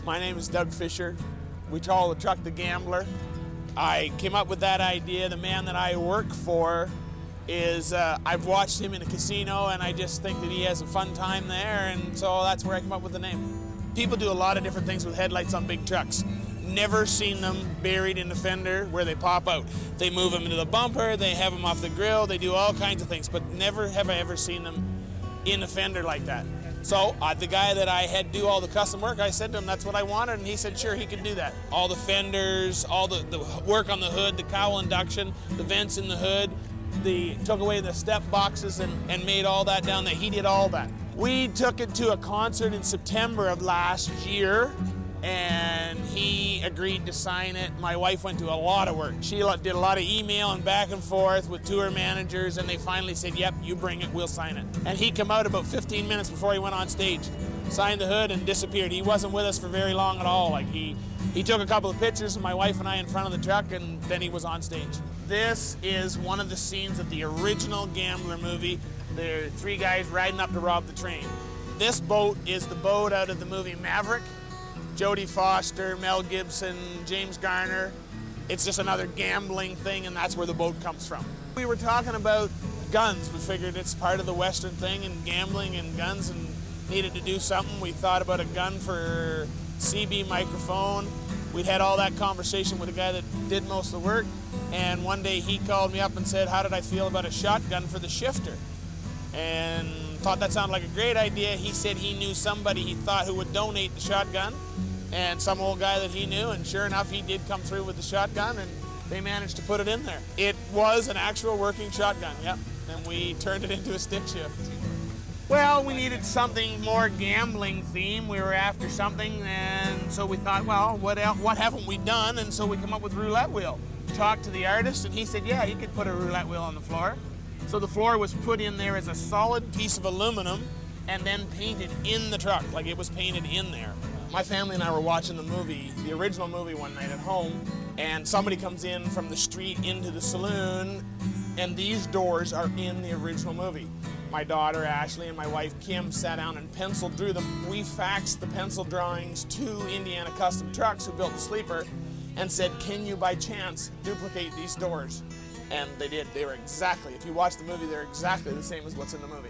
My name is Doug Fisher. We call the truck the Gambler. I came up with that idea. The man that I work for is, I've watched him in a casino and I just think that he has a fun time there, and so that's where I came up with the name. People do a lot of different things with headlights on big trucks. Never seen them buried in the fender where they pop out. They move them into the bumper, they have them off the grill, they do all kinds of things, but never have I ever seen them in the fender like that. So the guy that I had do all the custom work, I said to him that's what I wanted, and he said sure, he could do that. All the fenders, all the work on the hood, the cowl induction, the vents in the hood, took away the step boxes and made all that down there. He did all that. We took it to a concert in September of last year, and he agreed to sign it. My wife went to a lot of work. She did a lot of email and back and forth with tour managers, and they finally said, yep, you bring it, we'll sign it. And he came out about 15 minutes before he went on stage, signed the hood and disappeared. He wasn't with us for very long at all. Like he took a couple of pictures of my wife and I in front of the truck, and then he was on stage. This is one of the scenes of the original Gambler movie. There are three guys riding up to rob the train. This boat is the boat out of the movie Maverick. Jodie Foster, Mel Gibson, James Garner. It's just another gambling thing, and that's where the boat comes from. We were talking about guns. We figured it's part of the Western thing, and gambling and guns, and needed to do something. We thought about a gun for CB microphone. We'd had all that conversation with a guy that did most of the work, and one day he called me up and said, how did I feel about a shotgun for the shifter? And thought that sounded like a great idea. He said he knew somebody he thought who would donate the shotgun, and some old guy that he knew, and sure enough, he did come through with the shotgun, and they managed to put it in there. It was an actual working shotgun, yep, and we turned it into a stick shift. Well, we needed something more gambling theme. We were after something, and so we thought, well, what haven't we done? And so we come up with roulette wheel. Talked to the artist, and he said, yeah, you could put a roulette wheel on the floor. So the floor was put in there as a solid piece of aluminum and then painted in the truck, like it was painted in there. My family and I were watching the movie, the original movie, one night at home, and somebody comes in from the street into the saloon, and these doors are in the original movie. My daughter Ashley and my wife Kim sat down and penciled drew them. We faxed the pencil drawings to Indiana Custom Trucks, who built the sleeper, and said, can you by chance duplicate these doors? And they did. They were exactly, if you watch the movie, they're exactly the same as what's in the movie.